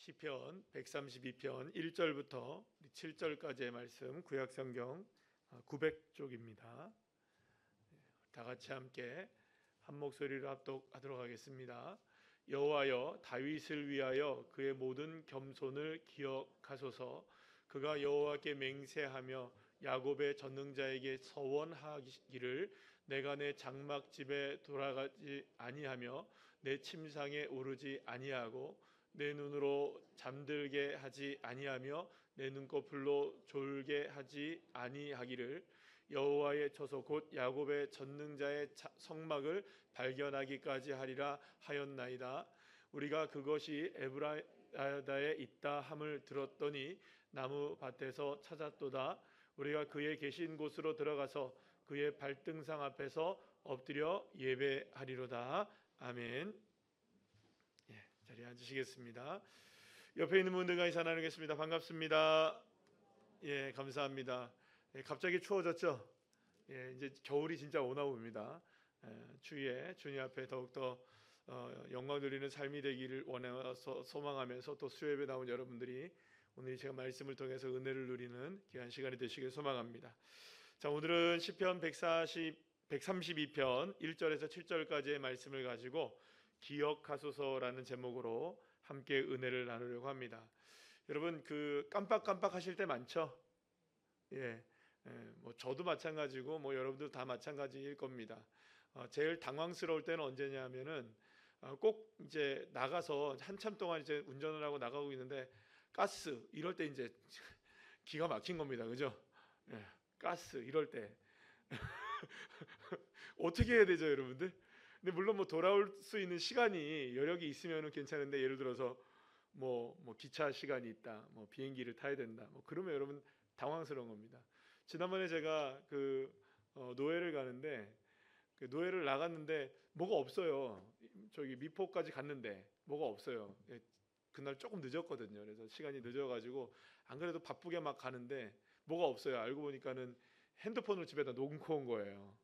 시편 132편 1절부터 7절까지의 말씀, 구약성경 900쪽입니다. 다 같이 함께 한 목소리로 합독하도록 하겠습니다. 여호와여, 다윗을 위하여 그의 모든 겸손을 기억하소서. 그가 여호와께 맹세하며 야곱의 전능자에게 서원하기를, 내가 내 장막집에 돌아가지 아니하며 내 침상에 오르지 아니하고 내 눈으로 잠들게 하지 아니하며 내 눈꺼풀로 졸게 하지 아니하기를, 여호와의 처소 곧 야곱의 전능자의 성막을 발견하기까지 하리라 하였나이다. 우리가 그것이 에브라다에 있다 함을 들었더니 나무 밭에서 찾았도다. 우리가 그의 계신 곳으로 들어가서 그의 발등상 앞에서 엎드려 예배하리로다. 아멘. 자리에 앉으시겠습니다. 옆에 있는 분들과 인사 나누겠습니다. 반갑습니다. 감사합니다. 갑자기 추워졌죠? 이제 겨울이 진짜 오나 봅니다. 추위에 주님 앞에 더욱더 영광 누리는 삶이 되기를 원해서 소망하면서, 또 수요예배 나온 여러분들이 오늘 제가 말씀을 통해서 은혜를 누리는 귀한 시간이 되시길 소망합니다. 자, 오늘은 시편 132편 1절에서 7절까지의 말씀을 가지고 기억하소서라는 제목으로 함께 은혜를 나누려고 합니다. 여러분, 그 깜빡깜빡 하실 때 많죠? 뭐 저도 마찬가지고 뭐 여러분들 다 마찬가지일 겁니다. 제일 당황스러울 때는 언제냐면은 꼭 이제 나가서 한참 동안 이제 운전을 하고 나가고 있는데 가스 이럴 때 이제 기가 막힌 겁니다. 그죠? 가스 이럴 때 어떻게 해야 되죠, 여러분들? 근데 물론 뭐 돌아올 수 있는 시간이 여력이 있으면은 괜찮은데, 예를 들어서 뭐 기차 시간이 있다, 뭐 비행기를 타야 된다, 뭐 그러면 여러분 당황스러운 겁니다. 지난번에 제가 노예를 가는데, 그 노예를 나갔는데 뭐가 없어요. 저기 미포까지 갔는데 뭐가 없어요. 그날 조금 늦었거든요. 그래서 시간이 늦어가지고 안 그래도 바쁘게 막 가는데 뭐가 없어요. 알고 보니까는 핸드폰을 집에다 놓고 온 거예요.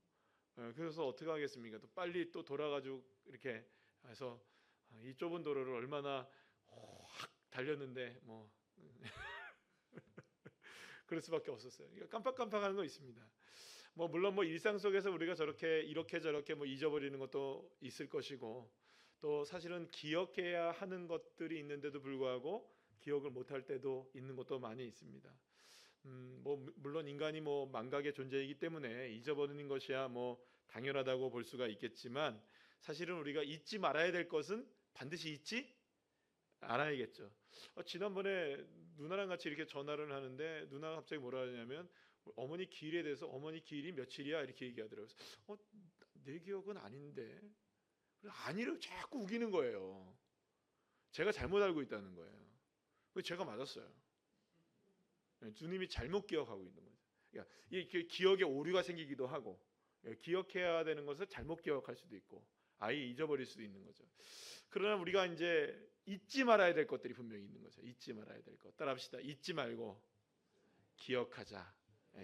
그래서 어떻게 하겠습니까? 또 빨리 또 돌아가지고 이렇게 해서 이 좁은 도로를 얼마나 확 달렸는데 뭐 그럴 수밖에 없었어요. 깜빡깜빡하는 거 있습니다. 뭐 물론 뭐 일상 속에서 우리가 저렇게 이렇게 저렇게 뭐 잊어버리는 것도 있을 것이고, 또 사실은 기억해야 하는 것들이 있는데도 불구하고 기억을 못할 때도 있는 것도 많이 있습니다. 뭐 물론 인간이 뭐 망각의 존재이기 때문에 잊어버리는 것이야 뭐 당연하다고 볼 수가 있겠지만, 사실은 우리가 잊지 말아야 될 것은 반드시 잊지 알아야겠죠. 지난번에 누나랑 같이 이렇게 전화를 하는데 누나가 갑자기 뭐라 하냐면, 어머니 기일에 대해서 어머니 기일이 며칠이야 이렇게 얘기하더라고요. 내 기억은 아닌데, 아니를 자꾸 우기는 거예요. 제가 잘못 알고 있다는 거예요. 제가 맞았어요. 주님이 잘못 기억하고 있는 거죠. 그러니까 이 기억에 오류가 생기기도 하고, 기억해야 되는 것을 잘못 기억할 수도 있고 아예 잊어버릴 수도 있는 거죠. 그러나 우리가 이제 잊지 말아야 될 것들이 분명히 있는 거죠. 잊지 말아야 될 것. 따라합시다. 잊지 말고 기억하자.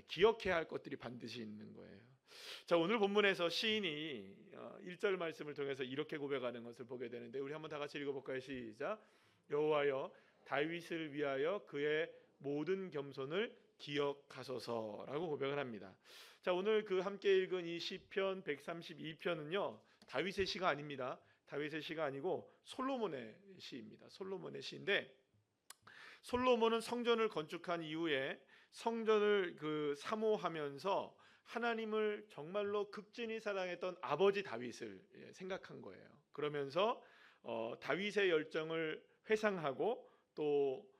기억해야 할 것들이 반드시 있는 거예요. 자, 오늘 본문에서 시인이 1절 말씀을 통해서 이렇게 고백하는 것을 보게 되는데, 우리 한번 다 같이 읽어볼까요? 시작. 여호와여, 다윗을 위하여 그의 모든 겸손을 기억하소서라고 고백을 합니다. 자, 오늘 그 함께 읽은 이 시편 132편은요 다윗의 시가 아닙니다. 다윗의 시가 아니고 솔로몬의 시입니다. 솔로몬의 시인데, 솔로몬은 성전을 건축한 이후에 성전을 사모하면서 하나님을 정말로 극진히 사랑했던 아버지 다윗을 생각한 거예요. 그러면서 다윗의 열정을 회상하고, 또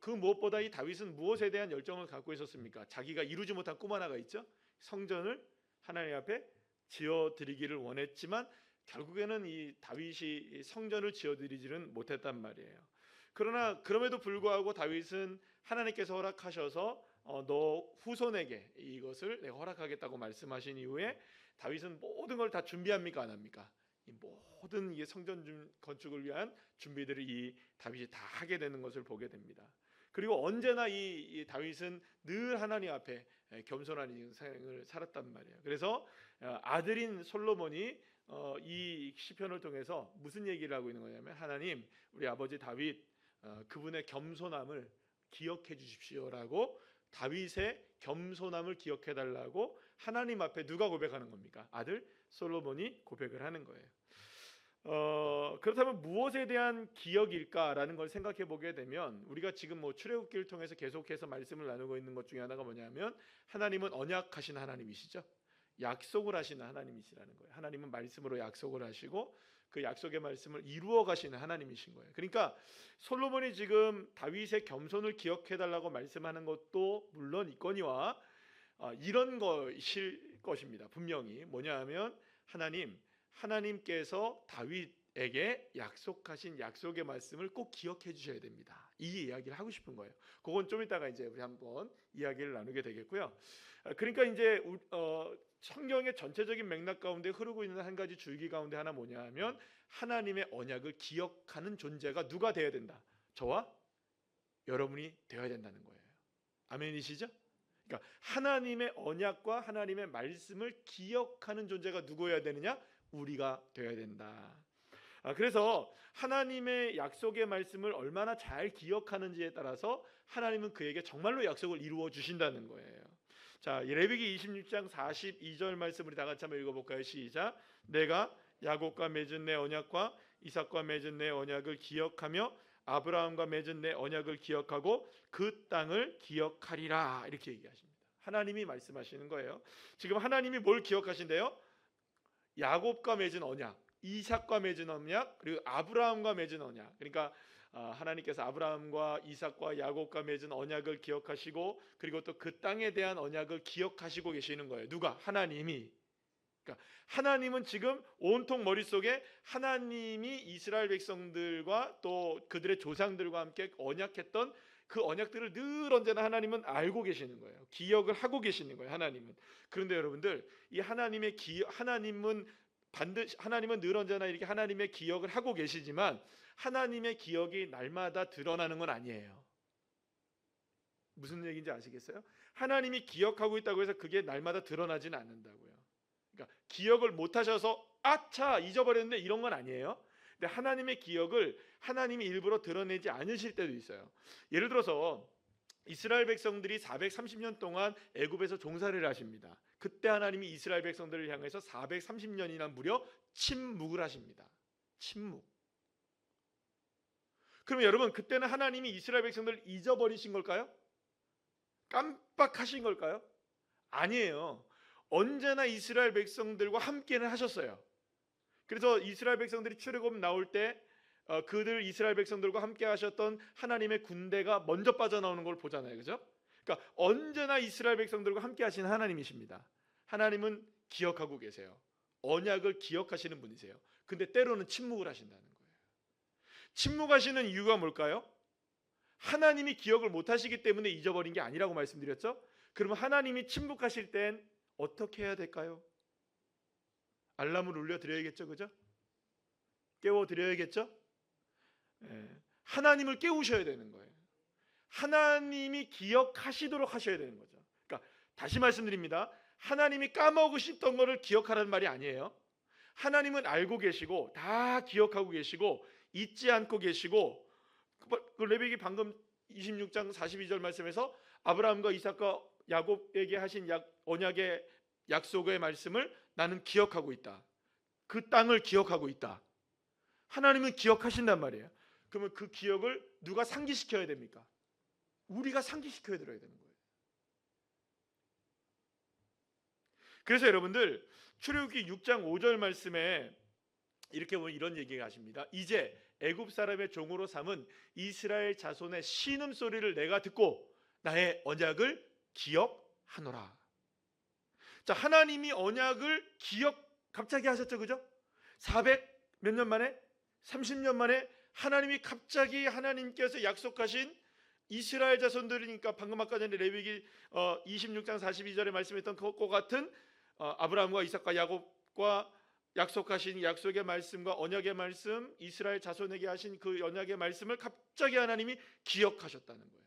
그 무엇보다 이 다윗은 무엇에 대한 열정을 갖고 있었습니까? 자기가 이루지 못한 꿈 하나가 있죠. 성전을 하나님 앞에 지어드리기를 원했지만 결국에는 이 다윗이 성전을 지어드리지는 못했단 말이에요. 그러나 그럼에도 불구하고 다윗은 하나님께서 허락하셔서 너 후손에게 이것을 내가 허락하겠다고 말씀하신 이후에 다윗은 모든 걸 다 준비합니까? 안 합니까? 이 모든 이 성전 건축을 위한 준비들을 이 다윗이 다 하게 되는 것을 보게 됩니다. 그리고 언제나 이 다윗은 늘 하나님 앞에 겸손한 인생을 살았단 말이에요. 그래서 아들인 솔로몬이 이 시편을 통해서 무슨 얘기를 하고 있는 거냐면, 하나님, 우리 아버지 다윗 그분의 겸손함을 기억해 주십시오라고, 다윗의 겸손함을 기억해 달라고 하나님 앞에 누가 고백하는 겁니까? 아들 솔로몬이 고백을 하는 거예요. 그렇다면 무엇에 대한 기억일까라는 걸 생각해 보게 되면, 우리가 지금 출애굽기를 통해서 계속해서 말씀을 나누고 있는 것 중에 하나가 뭐냐면, 하나님은 언약하신 하나님이시죠. 약속을 하시는 하나님이시라는 거예요. 하나님은 말씀으로 약속을 하시고 그 약속의 말씀을 이루어 가시는 하나님이신 거예요. 그러니까 솔로몬이 지금 다윗의 겸손을 기억해 달라고 말씀하는 것도 물론 있거니와 이런 것일 것입니다. 분명히 뭐냐 하면, 하나님께서 다윗에게 약속하신 약속의 말씀을 꼭 기억해 주셔야 됩니다. 이 이야기를 하고 싶은 거예요. 그건 좀 이따가 이제 우리 한번 이야기를 나누게 되겠고요. 그러니까 이제 성경의 전체적인 맥락 가운데 흐르고 있는 한 가지 줄기 가운데 하나 뭐냐 하면, 하나님의 언약을 기억하는 존재가 누가 되어야 된다? 저와 여러분이 되어야 된다는 거예요. 아멘이시죠? 그러니까 하나님의 언약과 하나님의 말씀을 기억하는 존재가 누구여야 되느냐? 우리가 되어야 된다. 그래서 하나님의 약속의 말씀을 얼마나 잘 기억하는지에 따라서 하나님은 그에게 정말로 약속을 이루어 주신다는 거예요. 자, 레위기 26장 42절 말씀 우리 다 같이 한번 읽어볼까요? 시작. 내가 야곱과 맺은 내 언약과 이삭과 맺은 내 언약을 기억하며 아브라함과 맺은 내 언약을 기억하고 그 땅을 기억하리라, 이렇게 얘기하십니다. 하나님이 말씀하시는 거예요. 지금 하나님이 뭘 기억하신대요? 야곱과 맺은 언약, 이삭과 맺은 언약, 그리고 아브라함과 맺은 언약. 그러니까 하나님께서 아브라함과 이삭과 야곱과 맺은 언약을 기억하시고, 그리고 또 그 땅에 대한 언약을 기억하시고 계시는 거예요. 누가? 하나님이. 그러니까 하나님은 지금 온통 머릿속에 하나님이 이스라엘 백성들과 또 그들의 조상들과 함께 언약했던 그 언약들을 늘 언제나 하나님은 알고 계시는 거예요. 기억을 하고 계시는 거예요, 하나님은. 그런데 여러분들, 이 하나님은 늘 언제나 이렇게 하나님의 기억을 하고 계시지만, 하나님의 기억이 날마다 드러나는 건 아니에요. 무슨 얘기인지 아시겠어요? 하나님이 기억하고 있다고 해서 그게 날마다 드러나지는 않는다고요. 그러니까 기억을 못 하셔서 아차 잊어버렸는데 이런 건 아니에요. 근데 하나님의 기억을 하나님이 일부러 드러내지 않으실 때도 있어요. 예를 들어서 이스라엘 백성들이 430년 동안 애굽에서 종살이를 하십니다. 그때 하나님이 이스라엘 백성들을 향해서 430년이나 무려 침묵을 하십니다. 침묵. 그러면 여러분, 그때는 하나님이 이스라엘 백성들을 잊어버리신 걸까요? 깜빡하신 걸까요? 아니에요. 언제나 이스라엘 백성들과 함께는 하셨어요. 그래서 이스라엘 백성들이 출애굽 나올 때 그들 이스라엘 백성들과 함께 하셨던 하나님의 군대가 먼저 빠져나오는 걸 보잖아요. 그죠? 그러니까 언제나 이스라엘 백성들과 함께 하시는 하나님이십니다. 하나님은 기억하고 계세요. 언약을 기억하시는 분이세요. 근데 때로는 침묵을 하신다는 거예요. 침묵하시는 이유가 뭘까요? 하나님이 기억을 못 하시기 때문에 잊어버린 게 아니라고 말씀드렸죠? 그러면 하나님이 침묵하실 땐 어떻게 해야 될까요? 알람을 울려드려야겠죠, 그죠? 깨워드려야겠죠? 하나님을 깨우셔야 되는 거예요. 하나님이 기억하시도록 하셔야 되는 거죠. 그러니까 다시 말씀드립니다. 하나님이 까먹으셨던 것을 기억하라는 말이 아니에요. 하나님은 알고 계시고 다 기억하고 계시고 잊지 않고 계시고, 그 레위기 방금 26장 42절 말씀에서 아브라함과 이삭과 야곱에게 하신 언약의 약속의 말씀을 나는 기억하고 있다. 그 땅을 기억하고 있다. 하나님은 기억하신단 말이에요. 그러면 그 기억을 누가 상기시켜야 됩니까? 우리가 상기시켜야 드려야 되는 거예요. 그래서 여러분들, 출애굽기 6장 5절 말씀에 이렇게 보면 이런 얘기가 하십니다. 이제 애굽 사람의 종으로 삼은 이스라엘 자손의 신음소리를 내가 듣고 나의 언약을 기억하노라. 자, 하나님이 언약을 갑자기 하셨죠, 그죠? 400 몇 년 만에, 30년 만에 하나님이 갑자기 하나님께서 약속하신 이스라엘 자손들이니까, 방금 아까 전에 레위기 26장 42절에 말씀했던 그것과 같은 아브라함과 이삭과 야곱과 약속하신 약속의 말씀과 언약의 말씀, 이스라엘 자손에게 하신 그 언약의 말씀을 갑자기 하나님이 기억하셨다는 거예요.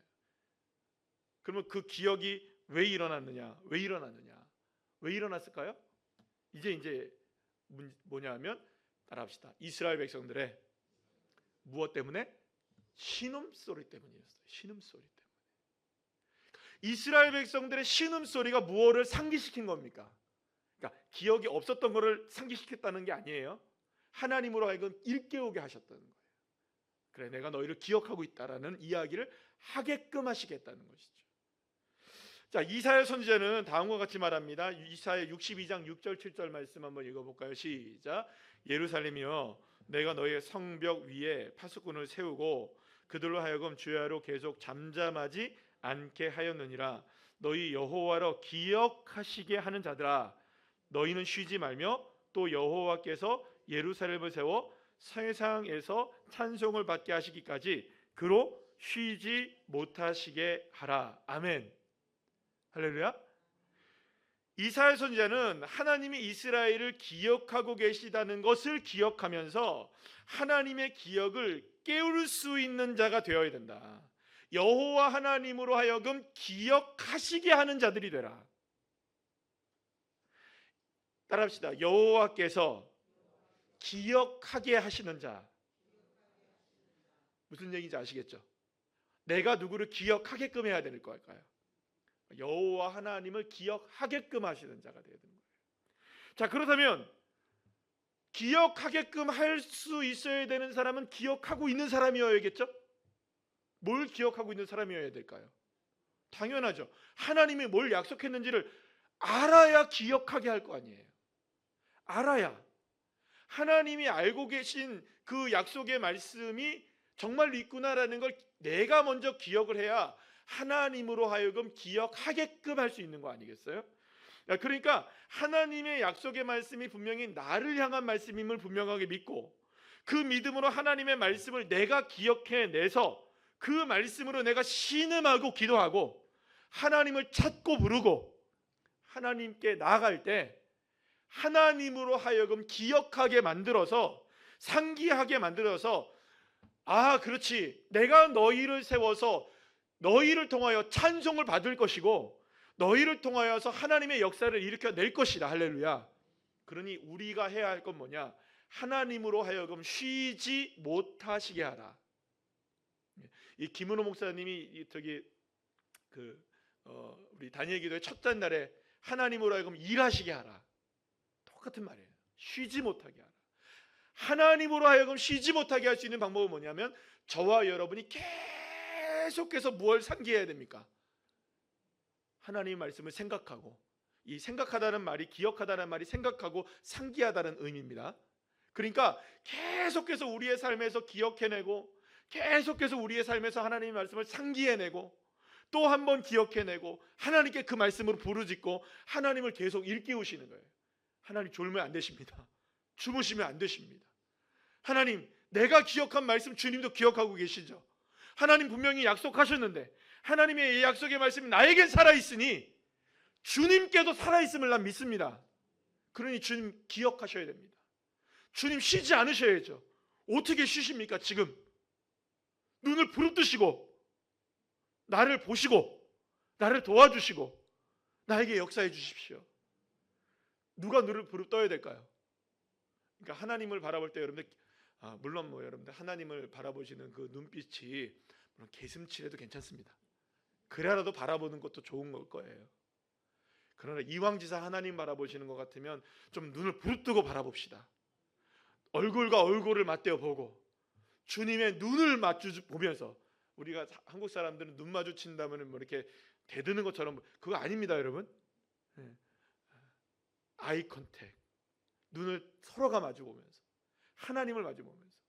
그러면 그 기억이 왜 일어났느냐? 왜 일어났을까요? 이제 뭐냐 하면, 따라합시다. 이스라엘 백성들의 무엇 때문에? 신음소리 때문이었어요. 신음소리 때문에. 이스라엘 백성들의 신음소리가 무엇을 상기시킨 겁니까? 그러니까 기억이 없었던 것을 상기시켰다는 게 아니에요. 하나님으로 하여금 일깨우게 하셨다는 거예요. 그래, 내가 너희를 기억하고 있다라는 이야기를 하게끔 하시겠다는 것이죠. 자, 이사야 선지자는 다음과 같이 말합니다. 이사야 62장 6절 7절 말씀 한번 읽어볼까요? 시작. 예루살렘이여, 내가 너희의 성벽 위에 파수꾼을 세우고 그들로 하여금 주야로 계속 잠잠하지 않게 하였느니라. 너희 여호와로 기억하시게 하는 자들아, 너희는 쉬지 말며 또 여호와께서 예루살렘을 세워 세상에서 찬송을 받게 하시기까지 그로 쉬지 못하시게 하라. 아멘. 할렐루야. 이사야 선지자는 하나님이 이스라엘을 기억하고 계시다는 것을 기억하면서 하나님의 기억을 깨울 수 있는 자가 되어야 된다. 여호와 하나님으로 하여금 기억하시게 하는 자들이 되라. 따라합시다. 여호와께서 기억하게 하시는 자. 무슨 얘기인지 아시겠죠? 내가 누구를 기억하게끔 해야 될 걸까요? 여호와 하나님을 기억하게끔 하시는 자가 되어야 되는 거예요. 자, 그렇다면 기억하게끔 할 수 있어야 되는 사람은 기억하고 있는 사람이어야겠죠? 뭘 기억하고 있는 사람이어야 될까요? 당연하죠. 하나님이 뭘 약속했는지를 알아야 기억하게 할 거 아니에요. 알아야. 하나님이 알고 계신 그 약속의 말씀이 정말 있구나라는 걸 내가 먼저 기억을 해야 하나님으로 하여금 기억하게끔 할 수 있는 거 아니겠어요? 그러니까 하나님의 약속의 말씀이 분명히 나를 향한 말씀임을 분명하게 믿고 그 믿음으로 하나님의 말씀을 내가 기억해내서 그 말씀으로 내가 신음하고 기도하고 하나님을 찾고 부르고 하나님께 나아갈 때 하나님으로 하여금 기억하게 만들어서 상기하게 만들어서 아, 그렇지, 내가 너희를 세워서 너희를 통하여 찬송을 받을 것이고 너희를 통하여서 하나님의 역사를 일으켜낼 것이다. 할렐루야. 그러니 우리가 해야 할 건 뭐냐? 하나님으로 하여금 쉬지 못하시게 하라. 이 김은호 목사님이 우리 다니엘 기도의 첫 잔날에 하나님으로 하여금 일하시게 하라. 똑같은 말이에요. 쉬지 못하게 하라. 하나님으로 하여금 쉬지 못하게 할 수 있는 방법은 뭐냐면 저와 여러분이 계속해서 무엇을 상기해야 됩니까? 하나님의 말씀을 생각하고, 이 생각하다는 말이 기억하다는 말이 생각하고 상기하다는 의미입니다. 그러니까 계속해서 우리의 삶에서 기억해내고 계속해서 우리의 삶에서 하나님의 말씀을 상기해내고 또 한 번 기억해내고 하나님께 그 말씀으로 부르짖고 하나님을 계속 일깨우시는 거예요. 하나님 졸면 안 되십니다. 주무시면 안 되십니다. 하나님, 내가 기억한 말씀 주님도 기억하고 계시죠? 하나님 분명히 약속하셨는데 하나님의 이 약속의 말씀이 나에겐 살아있으니 주님께도 살아있음을 난 믿습니다. 그러니 주님 기억하셔야 됩니다. 주님 쉬지 않으셔야죠. 어떻게 쉬십니까? 지금 눈을 부릅뜨시고 나를 보시고 나를 도와주시고 나에게 역사해 주십시오. 누가 눈을 부릅떠야 될까요? 그러니까 하나님을 바라볼 때 여러분들 물론 여러분들 하나님을 바라보시는 그 눈빛이 물론 개슴치레도 괜찮습니다. 그래라도 바라보는 것도 좋은 걸 거예요. 그러나 이왕지사 하나님 바라보시는 것 같으면 좀 눈을 부릅뜨고 바라봅시다. 얼굴과 얼굴을 맞대어 보고 주님의 눈을 보면서 우리가 한국 사람들은 눈 마주친다면 뭐 이렇게 대드는 것처럼 그거 아닙니다, 여러분. 아이 컨택, 눈을 서로가 마주 보면서 하나님을 마주 보면서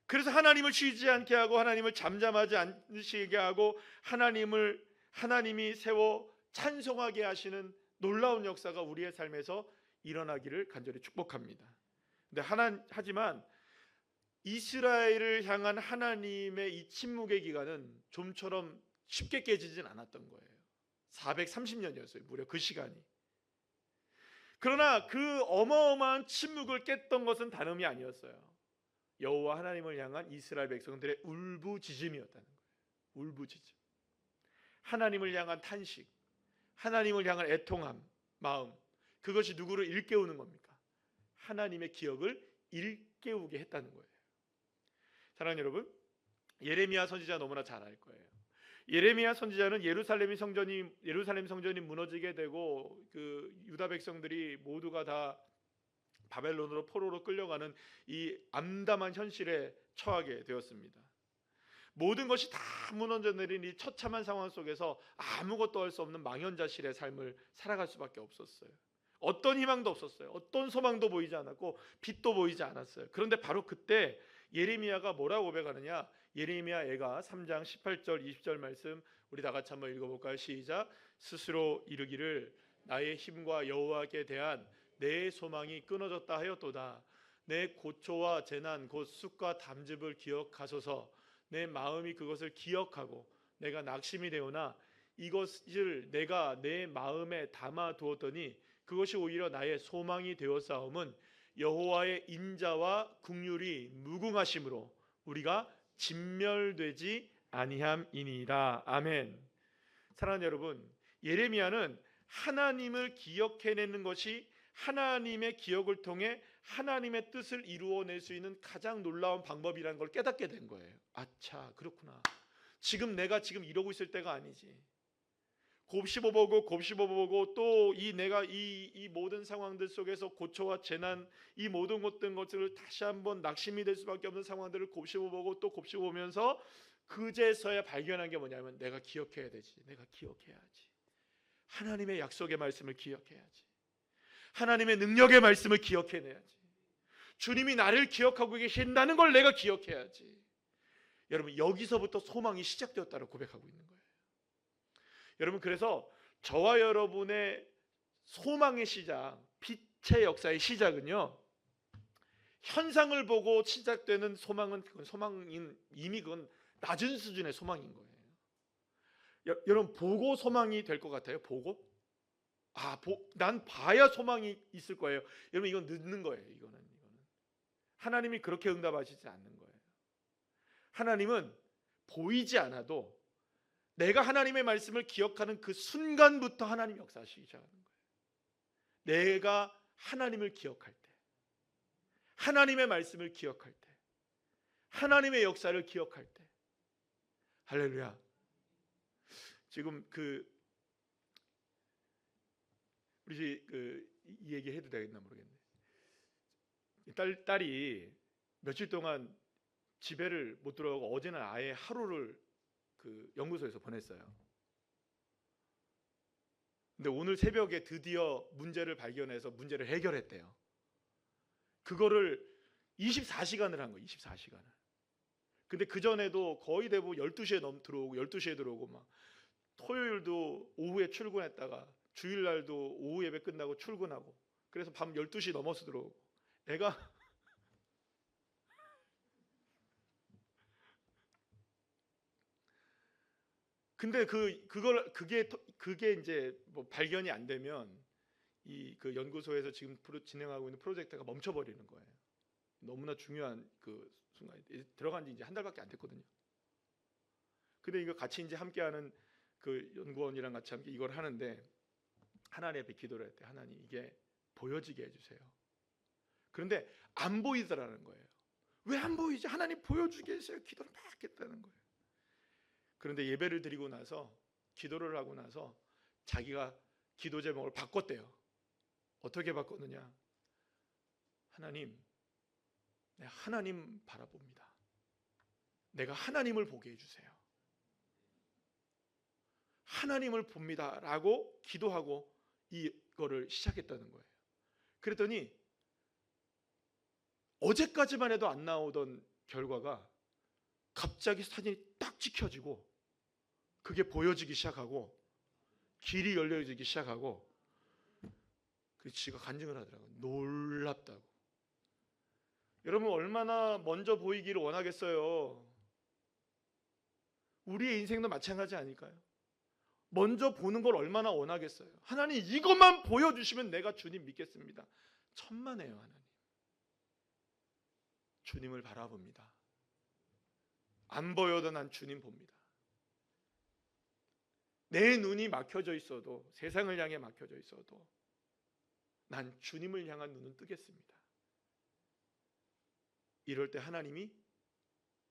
그래서 하나님을 쉬지 않게 하고 하나님을 잠잠하지 않으시게 하고 하나님이 세워 찬송하게 하시는 놀라운 역사가 우리의 삶에서 일어나기를 간절히 축복합니다. 하지만 이스라엘을 향한 하나님의 이 침묵의 기간은 좀처럼 쉽게 깨지진 않았던 거예요. 430년이었어요. 무려 그 시간이. 그러나 그 어마어마한 침묵을 깼던 것은 다름이 아니었어요. 여호와 하나님을 향한 이스라엘 백성들의 울부짖음이었다는 거예요. 울부짖음. 하나님을 향한 탄식, 하나님을 향한 애통함, 마음. 그것이 누구를 일깨우는 겁니까? 하나님의 기억을 일깨우게 했다는 거예요. 사랑하는 여러분, 예레미야 선지자 너무나 잘 알 거예요. 예레미야 선지자는 예루살렘 성전이 무너지게 되고 그 유다 백성들이 모두가 다 바벨론으로 포로로 끌려가는 이 암담한 현실에 처하게 되었습니다. 모든 것이 다 무너져 내린 이 처참한 상황 속에서 아무것도 할 수 없는 망연자실의 삶을 살아갈 수밖에 없었어요. 어떤 희망도 없었어요. 어떤 소망도 보이지 않았고 빛도 보이지 않았어요. 그런데 바로 그때 예레미야가 뭐라고 고백하느냐? 예레미야 애가 3장 18절 20절 말씀 우리 다 같이 한번 읽어볼까요? 시작. 스스로 이르기를 나의 힘과 여호와께 대한 내 소망이 끊어졌다 하였도다. 내 고초와 재난 곧 쑥과 담즙을 기억하소서. 내 마음이 그것을 기억하고 내가 낙심이 되오나 이것을 내가 내 마음에 담아 두었더니 그것이 오히려 나의 소망이 되었사옴은 여호와의 인자와 긍휼이 무궁하심으로 우리가 진멸되지 아니함이니이다. 아멘. 사랑하는 여러분, 예레미야는 하나님을 기억해내는 것이 하나님의 기억을 통해 하나님의 뜻을 이루어낼 수 있는 가장 놀라운 방법이라는 걸 깨닫게 된 거예요. 아차, 그렇구나. 내가 이러고 있을 때가 아니지. 곱씹어보고 또 내가 이 모든 상황들 속에서 고초와 재난 이 모든 것들을 다시 한번 낙심이 될 수밖에 없는 상황들을 곱씹어보고 또 곱씹어보면서 그제서야 발견한 게 뭐냐면 내가 기억해야 되지. 내가 기억해야지. 하나님의 약속의 말씀을 기억해야지. 하나님의 능력의 말씀을 기억해내야지. 주님이 나를 기억하고 계신다는 걸 내가 기억해야지. 여러분, 여기서부터 소망이 시작되었다고 고백하고 있는 거예요. 여러분, 그래서 저와 여러분의 소망의 시작, 빛의 역사의 시작은요, 현상을 보고 시작되는 소망은 이미 그건 낮은 수준의 소망인 거예요. 여러분, 보고 소망이 될 것 같아요? 보고? 난 봐야 소망이 있을 거예요. 여러분, 이건 늦는 거예요. 이거는 하나님이 그렇게 응답하시지 않는 거예요. 하나님은 보이지 않아도 내가 하나님의 말씀을 기억하는 그 순간부터 하나님이 역사하시기 시작하는 거예요. 내가 하나님을 기억할 때, 하나님의 말씀을 기억할 때, 하나님의 역사를 기억할 때, 할렐루야. 지금 우리 이 얘기 해도 되겠나 모르겠네. 딸이 며칠 동안 집에를 못 들어가고 어제는 아예 하루를 연구소에서 보냈어요. 근데 오늘 새벽에 드디어 문제를 발견해서 문제를 해결했대요. 그거를 24시간을 한 거예요. 24시간을. 근데 그 전에도 거의 대부분 12시에 들어오고 12시에 들어오고 막 토요일도 오후에 출근했다가 주일날도 오후 예배 끝나고 출근하고 그래서 밤 12시 넘어서 들어오고 애가 근데 그게 이제 뭐 발견이 안 되면 그 연구소에서 지금 진행하고 있는 프로젝트가 멈춰버리는 거예요. 너무나 중요한 그 순간 들어간 지 이제 한 달밖에 안 됐거든요. 근데 이거 같이 이제 함께하는 그 연구원이랑 같이 함께 이걸 하는데 하나님 앞에 기도를 했대. 하나님, 이게 보여지게 해주세요. 그런데 안 보이더라는 거예요. 왜 안 보이지? 하나님 보여주게 해주세요. 기도를 막 했다는 거예요. 그런데 예배를 드리고 나서 기도를 하고 나서 자기가 기도 제목을 바꿨대요. 어떻게 바꿨느냐? 하나님, 내가 하나님 바라봅니다. 내가 하나님을 보게 해주세요. 하나님을 봅니다 라고 기도하고 이거를 시작했다는 거예요. 그랬더니 어제까지만 해도 안 나오던 결과가 갑자기 사진이 딱 찍혀지고 그게 보여지기 시작하고 길이 열려지기 시작하고 그래서 지가 간증을 하더라고요. 놀랍다고. 여러분, 얼마나 먼저 보이기를 원하겠어요. 우리의 인생도 마찬가지 아닐까요? 먼저 보는 걸 얼마나 원하겠어요. 하나님, 이것만 보여주시면 내가 주님 믿겠습니다. 천만에요. 하나님, 주님을 바라봅니다. 안 보여도 난 주님 봅니다. 내 눈이 막혀져 있어도, 세상을 향해 막혀져 있어도 난 주님을 향한 눈은 뜨겠습니다. 이럴 때 하나님이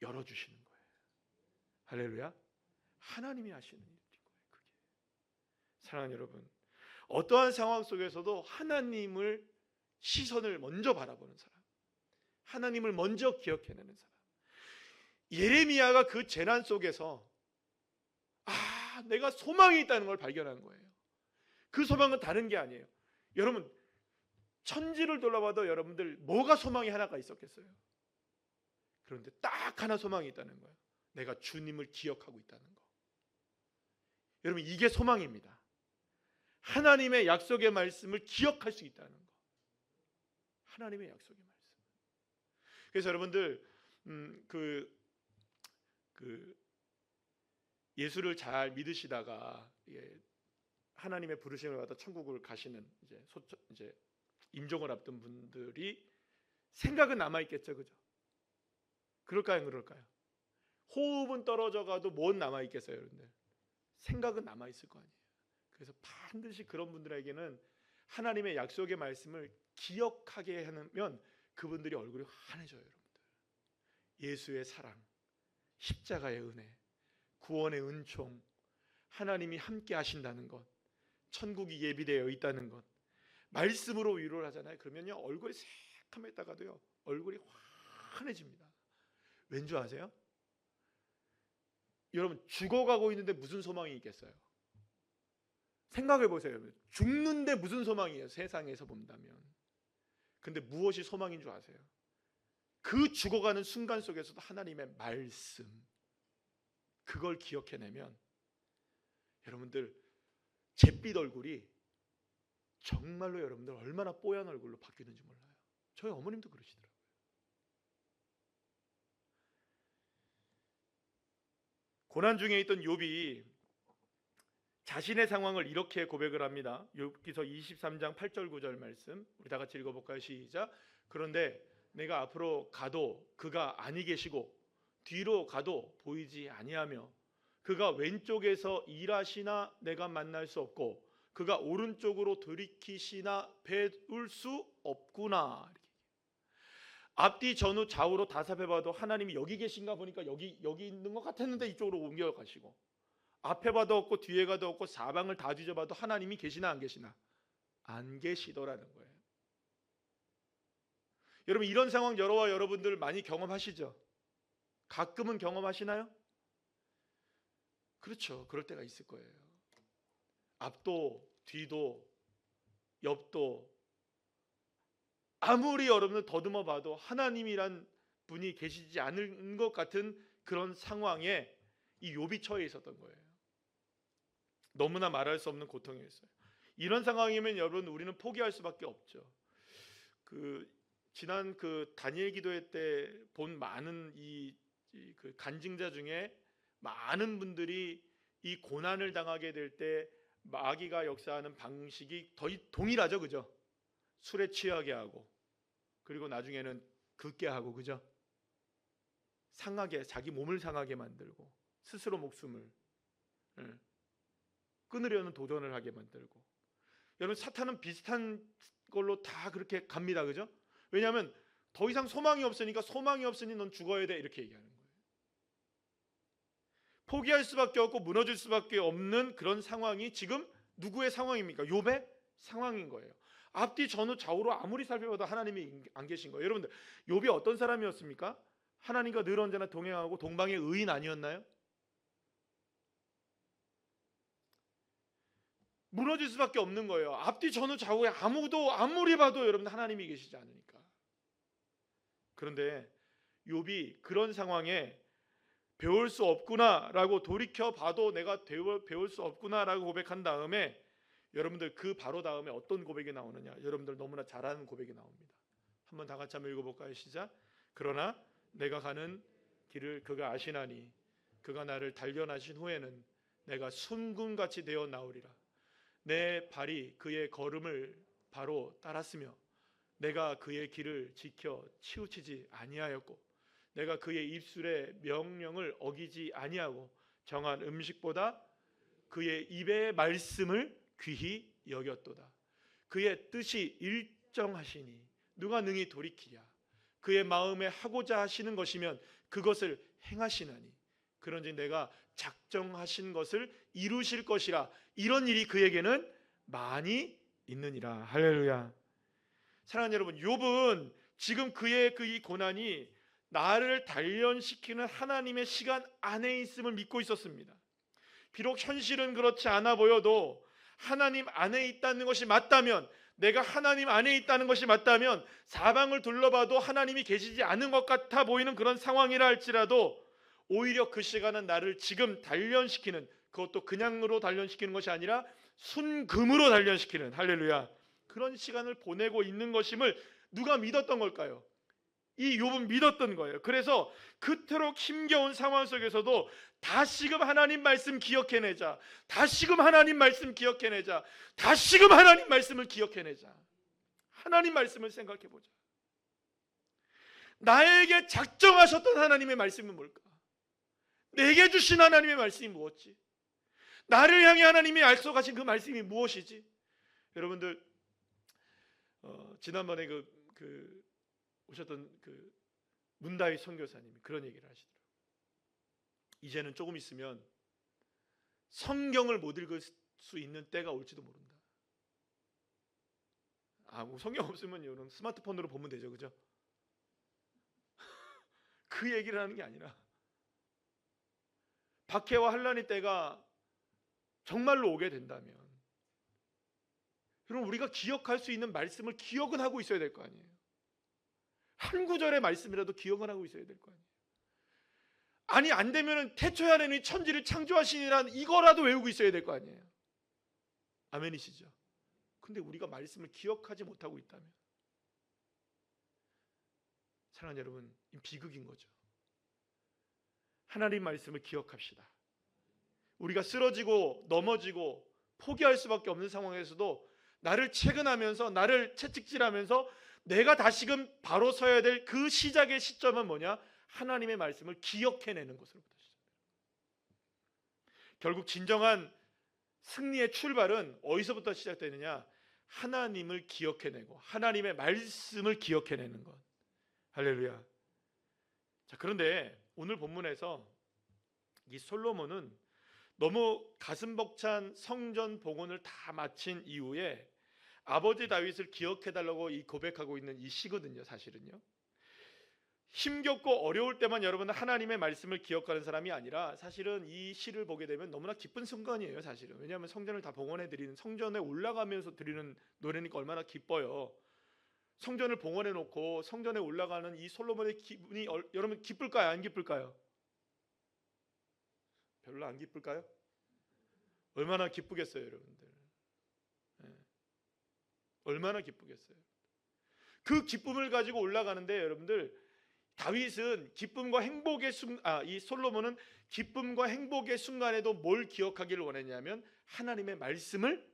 열어주시는 거예요. 할렐루야. 하나님이 하시는 일인 거예요. 그게. 사랑하는 여러분, 어떠한 상황 속에서도 하나님을 시선을 먼저 바라보는 사람, 하나님을 먼저 기억해내는 사람. 예레미야가 그 재난 속에서 내가 소망이 있다는 걸 발견한 거예요. 그 소망은 다른 게 아니에요. 여러분, 천지를 돌아봐도 여러분들 뭐가 소망이 하나가 있었겠어요? 그런데 딱 하나 소망이 있다는 거예요. 내가 주님을 기억하고 있다는 거. 여러분, 이게 소망입니다. 하나님의 약속의 말씀을 기억할 수 있다는 거. 하나님의 약속의 말씀. 그래서 여러분들 예수를 잘 믿으시다가 하나님의 부르심을 받아 천국을 가시는 이제 임종을 앞둔 분들이 생각은 남아 있겠죠, 그죠? 그럴까요, 안 그럴까요? 호흡은 떨어져 가도 뭔 남아 있겠어요, 여러분들? 생각은 남아 있을 거 아니에요. 그래서 반드시 그런 분들에게는 하나님의 약속의 말씀을 기억하게 하면 그분들이 얼굴이 환해져요, 여러분들. 예수의 사랑, 십자가의 은혜, 구원의 은총, 하나님이 함께 하신다는 것, 천국이 예비되어 있다는 것, 말씀으로 위로를 하잖아요. 그러면요, 얼굴이 새카맸다가도요, 얼굴이 환해집니다. 왠 줄 아세요? 여러분, 죽어가고 있는데 무슨 소망이 있겠어요? 생각해 보세요. 죽는데 무슨 소망이에요? 세상에서 본다면. 근데 무엇이 소망인 줄 아세요? 그 죽어가는 순간 속에서도 하나님의 말씀, 그걸 기억해내면 여러분들 잿빛 얼굴이 정말로 여러분들 얼마나 뽀얀 얼굴로 바뀌는지 몰라요. 저희 어머님도 그러시더라고요. 고난 중에 있던 욥이 자신의 상황을 이렇게 고백을 합니다. 욥기서 23장 8절 9절 말씀 우리 다 같이 읽어볼까요? 시작. 그런데 내가 앞으로 가도 그가 아니 계시고 뒤로 가도 보이지 아니하며 그가 왼쪽에서 일하시나 내가 만날 수 없고 그가 오른쪽으로 돌이키시나 배울 수 없구나. 앞뒤 전후 좌우로 다 살펴봐도 하나님이 여기 계신가 보니까 여기 있는 것 같았는데 이쪽으로 옮겨가시고, 앞에 봐도 없고 뒤에 가도 없고 사방을 다 뒤져봐도 하나님이 계시나 안 계시나? 안 계시더라는 거예요. 여러분, 이런 상황 여러와 여러분들 많이 경험하시죠? 가끔은 경험하시나요? 그렇죠. 그럴 때가 있을 거예요. 앞도 뒤도 옆도 아무리 여러분들 더듬어 봐도 하나님이란 분이 계시지 않은 것 같은 그런 상황에 이 욥이 처해 있었던 거예요. 너무나 말할 수 없는 고통이었어요. 이런 상황이면 여러분 우리는 포기할 수밖에 없죠. 지난 다니엘 기도회 때 본 많은 그 간증자 중에 많은 분들이 이 고난을 당하게 될 때 마귀가 역사하는 방식이 동일하죠, 그죠? 술에 취하게 하고, 그리고 나중에는 긋게 하고, 그죠? 상하게, 자기 몸을 상하게 만들고, 스스로 목숨을 끊으려는 도전을 하게 만들고. 여러분, 사탄은 비슷한 걸로 다 그렇게 갑니다, 그죠? 왜냐하면 더 이상 소망이 없으니까, 소망이 없으니 넌 죽어야 돼, 이렇게 얘기하는 거예요. 포기할 수밖에 없고 무너질 수밖에 없는 그런 상황이 지금 누구의 상황입니까? 욥의 상황인 거예요. 앞뒤 전후 좌우로 아무리 살펴봐도 하나님이 안 계신 거예요. 여러분들, 욥이 어떤 사람이었습니까? 하나님과 늘 언제나 동행하고 동방의 의인 아니었나요? 무너질 수밖에 없는 거예요. 앞뒤 전후 좌우에 아무도 아무리 봐도 여러분 하나님이 계시지 않으니까. 그런데 욥이 그런 상황에 배울 수 없구나라고 돌이켜 봐도 내가 배울 수 없구나라고 고백한 다음에 여러분들 그 바로 다음에 어떤 고백이 나오느냐? 여러분들 너무나 잘 아는 고백이 나옵니다. 한번 다 같이 한번 읽어볼까요? 시작. 그러나 내가 가는 길을 그가 아시나니 그가 나를 단련하신 후에는 내가 순금같이 되어 나오리라. 내 발이 그의 걸음을 바로 따랐으며 내가 그의 길을 지켜 치우치지 아니하였고 내가 그의 입술의 명령을 어기지 아니하고 정한 음식보다 그의 입의 말씀을 귀히 여겼도다. 그의 뜻이 일정하시니 누가 능히 돌이키랴. 그의 마음에 하고자 하시는 것이면 그것을 행하시나니 그런지 내가 작정하신 것을 이루실 것이라. 이런 일이 그에게는 많이 있느니라. 할렐루야. 사랑하는 여러분, 욥은 지금 그의 이 고난이 나를 단련시키는 하나님의 시간 안에 있음을 믿고 있었습니다. 비록 현실은 그렇지 않아 보여도 하나님 안에 있다는 것이 맞다면, 내가 하나님 안에 있다는 것이 맞다면, 사방을 둘러봐도 하나님이 계시지 않은 것 같아 보이는 그런 상황이라 할지라도 오히려 그 시간은 나를 지금 단련시키는, 그것도 그냥으로 단련시키는 것이 아니라 순금으로 단련시키는, 할렐루야, 그런 시간을 보내고 있는 것임을 누가 믿었던 걸까요? 이 욥은 믿었던 거예요. 그래서 그토록 힘겨운 상황 속에서도 다시금 하나님 말씀 기억해내자, 다시금 하나님 말씀 기억해내자, 다시금 하나님 말씀을 기억해내자, 하나님 말씀을 생각해보자. 나에게 작정하셨던 하나님의 말씀은 뭘까? 내게 주신 하나님의 말씀이 무엇지? 나를 향해 하나님이 약속하신 그 말씀이 무엇이지? 여러분들 지난번에 오셨던 문다희 선교사님이 그런 얘기를 하시더라고요. 이제는 조금 있으면 성경을 못 읽을 수 있는 때가 올지도 모른다. 뭐 성경 없으면 여러분 스마트폰으로 보면 되죠, 그죠? 그 얘기를 하는 게 아니라 박해와 환난의 때가 정말로 오게 된다면, 여러분 우리가 기억할 수 있는 말씀을 기억은 하고 있어야 될 거 아니에요. 한 구절의 말씀이라도 기억은 하고 있어야 될 거 아니에요. 아니 안 되면은 태초에 하나님이 천지를 창조하시니란 이거라도 외우고 있어야 될 거 아니에요. 아멘이시죠? 근데 우리가 말씀을 기억하지 못하고 있다면, 사랑하는 여러분, 비극인 거죠. 하나님 말씀을 기억합시다. 우리가 쓰러지고 넘어지고 포기할 수밖에 없는 상황에서도 나를 채근하면서, 나를 채찍질하면서 내가 다시금 바로 서야 될 그 시작의 시점은 뭐냐? 하나님의 말씀을 기억해내는 것으로부터 시작합니다. 결국 진정한 승리의 출발은 어디서부터 시작되느냐? 하나님을 기억해내고 하나님의 말씀을 기억해내는 것. 할렐루야. 자, 그런데 오늘 본문에서 이 솔로몬은 너무 가슴 벅찬 성전 복원을 다 마친 이후에 아버지 다윗을 기억해달라고 이 고백하고 있는 이 시거든요. 사실은요, 힘겹고 어려울 때만 여러분은 하나님의 말씀을 기억하는 사람이 아니라, 사실은 이 시를 보게 되면 너무나 기쁜 순간이에요. 사실은. 왜냐하면 성전을 다 봉헌해 드리는, 성전에 올라가면서 드리는 노래니까 얼마나 기뻐요. 성전을 봉헌해 놓고 성전에 올라가는 이 솔로몬의 기분이 여러분 기쁠까요? 안 기쁠까요? 별로 안 기쁠까요? 얼마나 기쁘겠어요, 여러분들. 얼마나 기쁘겠어요. 그 기쁨을 가지고 올라가는데, 여러분들, 다윗은 기쁨과 행복의 이 솔로몬은 기쁨과 행복의 순간에도 뭘 기억하기를 원했냐면 하나님의 말씀을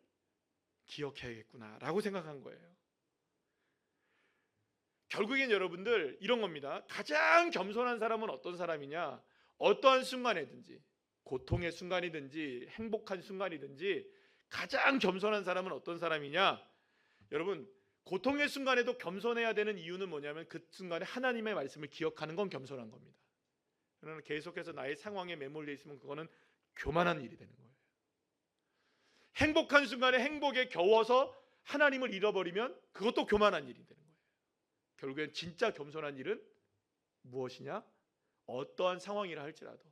기억해야겠구나라고 생각한 거예요. 결국엔 여러분들 이런 겁니다. 가장 겸손한 사람은 어떤 사람이냐? 어떠한 순간이든지, 고통의 순간이든지 행복한 순간이든지, 가장 겸손한 사람은 어떤 사람이냐? 여러분, 고통의 순간에도 겸손해야 되는 이유는 뭐냐면 그 순간에 하나님의 말씀을 기억하는 건 겸손한 겁니다. 그러나 계속해서 나의 상황에 매몰려 있으면 그거는 교만한 일이 되는 거예요. 행복한 순간에 행복에 겨워서 하나님을 잃어버리면 그것도 교만한 일이 되는 거예요. 결국엔 진짜 겸손한 일은 무엇이냐? 어떠한 상황이라 할지라도,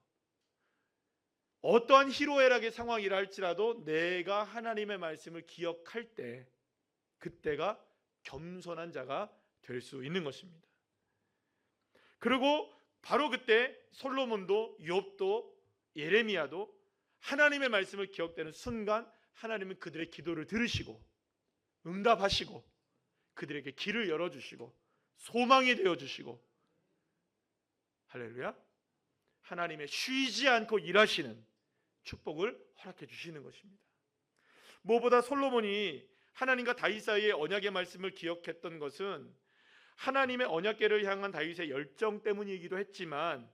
어떠한 희로애락의 상황이라 할지라도 내가 하나님의 말씀을 기억할 때, 그때가 겸손한 자가 될 수 있는 것입니다. 그리고 바로 그때 솔로몬도, 욥도, 예레미야도 하나님의 말씀을 기억되는 순간 하나님은 그들의 기도를 들으시고 응답하시고 그들에게 길을 열어주시고 소망이 되어주시고, 할렐루야, 하나님의 쉬지 않고 일하시는 축복을 허락해 주시는 것입니다. 무엇보다 솔로몬이 하나님과 다윗 사이의 언약의 말씀을 기억했던 것은 하나님의 언약궤를 향한 다윗의 열정 때문이기도 했지만,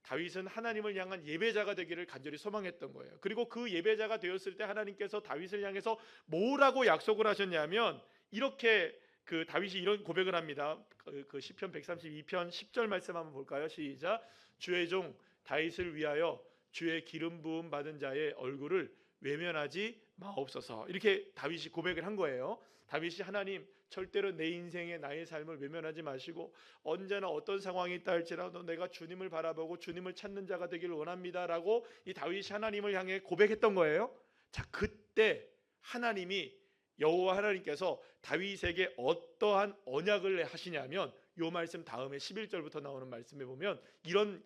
다윗은 하나님을 향한 예배자가 되기를 간절히 소망했던 거예요. 그리고 그 예배자가 되었을 때 하나님께서 다윗을 향해서 뭐라고 약속을 하셨냐면 이렇게 그 다윗이 이런 고백을 합니다. 그 시편 132편 10절 말씀 한번 볼까요? 시작. 주의 종 다윗을 위하여 주의 기름 부음 받은 자의 얼굴을 외면하지 마옵소서. 이렇게 다윗이 고백을 한 거예요. 다윗이 하나님 절대로 내 인생의 나의 삶을 외면하지 마시고 언제나 어떤 상황이 있다 할지라도 내가 주님을 바라보고 주님을 찾는 자가 되기를 원합니다라고 이 다윗이 하나님을 향해 고백했던 거예요. 자, 그때 하나님이 여호와 하나님께서 다윗에게 어떠한 언약을 하시냐면 요 말씀 다음에 11절부터 나오는 말씀에 보면 이런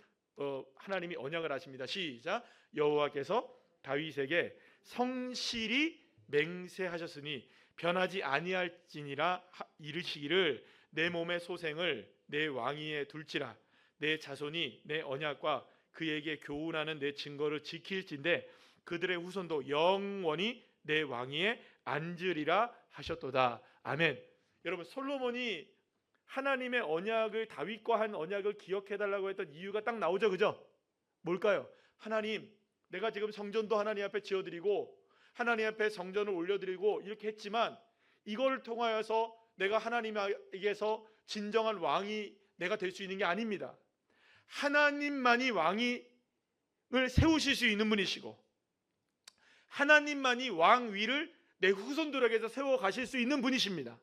하나님이 언약을 하십니다. 시작. 여호와께서 다윗에게 성실히 맹세하셨으니 변하지 아니할지니라 이르시기를 내 몸의 소생을 내 왕위에 둘지라 내 자손이 내 언약과 그에게 교훈하는 내 증거를 지킬진대 그들의 후손도 영원히 내 왕위에 앉으리라 하셨도다. 아멘. 여러분, 솔로몬이 하나님의 언약을 다윗과 한 언약을 기억해달라고 했던 이유가 딱 나오죠, 그죠? 뭘까요? 하나님, 내가 지금 성전도 하나님 앞에 지어드리고 하나님 앞에 성전을 올려드리고 이렇게 했지만 이걸 통하여서 내가 하나님에게서 진정한 왕이 내가 될 수 있는 게 아닙니다. 하나님만이 왕을 세우실 수 있는 분이시고 하나님만이 왕위를 내 후손들에게서 세워 가실 수 있는 분이십니다.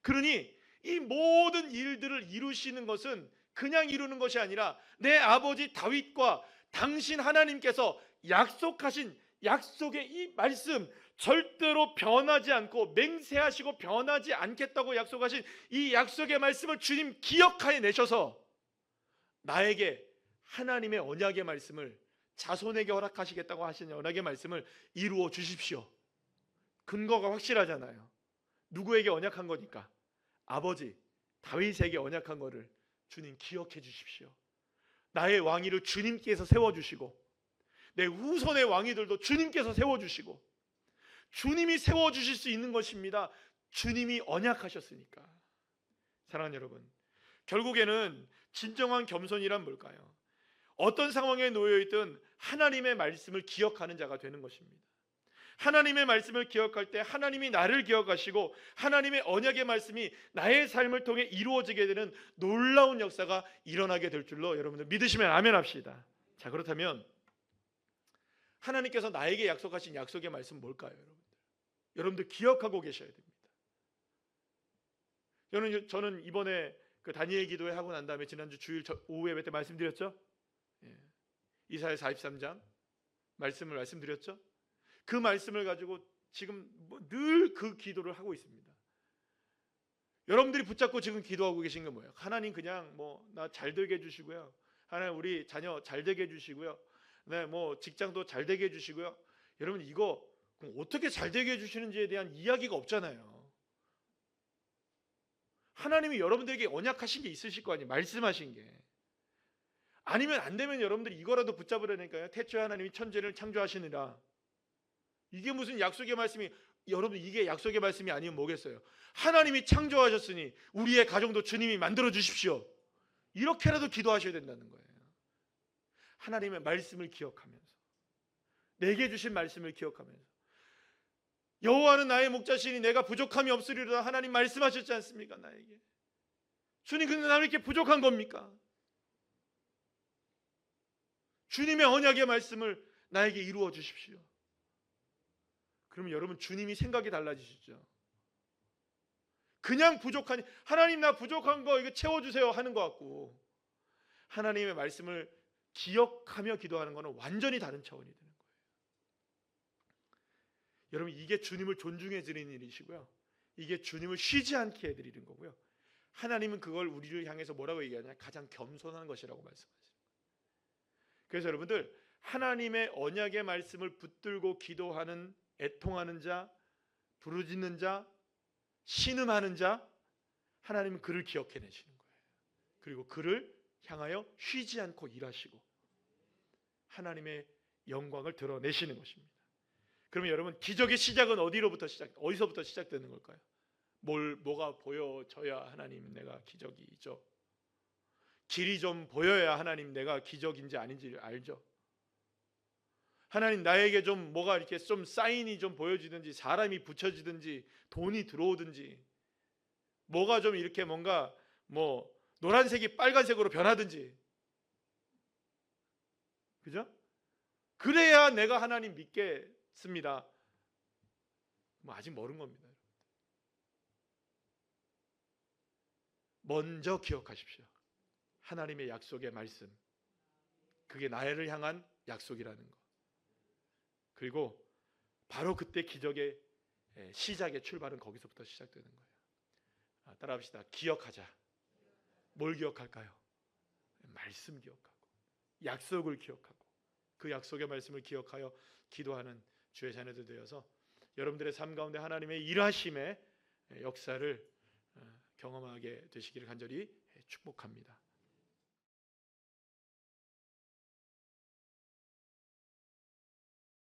그러니 이 모든 일들을 이루시는 것은 그냥 이루는 것이 아니라 내 아버지 다윗과 당신 하나님께서 약속하신 약속의 이 말씀, 절대로 변하지 않고 맹세하시고 변하지 않겠다고 약속하신 이 약속의 말씀을 주님 기억하여 내셔서 나에게 하나님의 언약의 말씀을 자손에게 허락하시겠다고 하신 언약의 말씀을 이루어 주십시오. 근거가 확실하잖아요. 누구에게 언약한 거니까? 아버지 다윗에게 언약한 거를 주님 기억해 주십시오. 나의 왕위를 주님께서 세워주시고 내 후손의 왕위들도 주님께서 세워주시고 주님이 세워주실 수 있는 것입니다. 주님이 언약하셨으니까. 사랑하는 여러분, 결국에는 진정한 겸손이란 뭘까요? 어떤 상황에 놓여있든 하나님의 말씀을 기억하는 자가 되는 것입니다. 하나님의 말씀을 기억할 때 하나님이 나를 기억하시고 하나님의 언약의 말씀이 나의 삶을 통해 이루어지게 되는 놀라운 역사가 일어나게 될 줄로 여러분들 믿으시면 아멘 합시다. 자, 그렇다면 하나님께서 나에게 약속하신 약속의 말씀은 뭘까요? 여러분들 기억하고 계셔야 됩니다. 저는 이번에 그 다니엘 기도회 하고 난 다음에 지난주 주일 오후 예배 때 말씀드렸죠. 이사야 43장 말씀을 말씀드렸죠. 그 말씀을 가지고 지금 늘 그 기도를 하고 있습니다. 여러분들이 붙잡고 지금 기도하고 계신 게 뭐예요? 하나님 그냥 나 잘 되게 해주시고요. 하나님 우리 자녀 잘 되게 해주시고요. 네, 직장도 잘 되게 해주시고요. 여러분 이거 어떻게 잘 되게 해주시는지에 대한 이야기가 없잖아요. 하나님이 여러분들에게 언약하신 게 있으실 거 아니에요. 말씀하신 게. 아니면 안 되면 여러분들이 이거라도 붙잡으라니까요. 태초에 하나님이 천지를 창조하시느라. 이게 무슨 약속의 말씀이, 여러분 이게 약속의 말씀이 아니면 뭐겠어요? 하나님이 창조하셨으니 우리의 가정도 주님이 만들어 주십시오. 이렇게라도 기도하셔야 된다는 거예요. 하나님의 말씀을 기억하면서, 내게 주신 말씀을 기억하면서, 여호와는 나의 목자시니 내가 부족함이 없으리로다. 하나님 말씀하셨지 않습니까? 나에게. 주님, 근데 나는 이렇게 부족한 겁니까? 주님의 언약의 말씀을 나에게 이루어 주십시오. 그러면 여러분 주님이 생각이 달라지시죠. 그냥 부족하니 하나님 나 부족한 거 이거 채워주세요 하는 것 같고, 하나님의 말씀을 기억하며 기도하는 것은 완전히 다른 차원이 되는 거예요. 여러분 이게 주님을 존중해 드리는 일이시고요, 이게 주님을 쉬지 않게 해드리는 거고요, 하나님은 그걸 우리를 향해서 뭐라고 얘기하냐? 가장 겸손한 것이라고 말씀하시죠. 그래서 여러분들 하나님의 언약의 말씀을 붙들고 기도하는, 애통하는 자, 부르짖는 자, 신음하는 자, 하나님은 그를 기억해내시는 거예요. 그리고 그를 향하여 쉬지 않고 일하시고 하나님의 영광을 드러내시는 것입니다. 그러면 여러분 기적의 시작은 어디서부터 시작되는 걸까요? 뭐가 보여져야 하나님 내가 기적이죠. 길이 좀 보여야 하나님 내가 기적인지 아닌지를 알죠. 하나님 나에게 좀 뭐가 이렇게 좀 사인이 좀 보여지든지, 사람이 붙여지든지, 돈이 들어오든지, 뭐가 좀 이렇게 뭔가 뭐 노란색이 빨간색으로 변하든지, 그죠? 그래야 내가 하나님 믿겠습니다. 뭐 아직 멀은 겁니다. 먼저 기억하십시오. 하나님의 약속의 말씀, 그게 나를 향한 약속이라는 거. 그리고 바로 그때 기적의 시작의 출발은 거기서부터 시작되는 거예요. 따라합시다. 기억하자. 뭘 기억할까요? 말씀 기억하고, 약속을 기억하고, 그 약속의 말씀을 기억하여 기도하는 주의 자녀들 되어서 여러분들의 삶 가운데 하나님의 일하심의 역사를 경험하게 되시기를 간절히 축복합니다.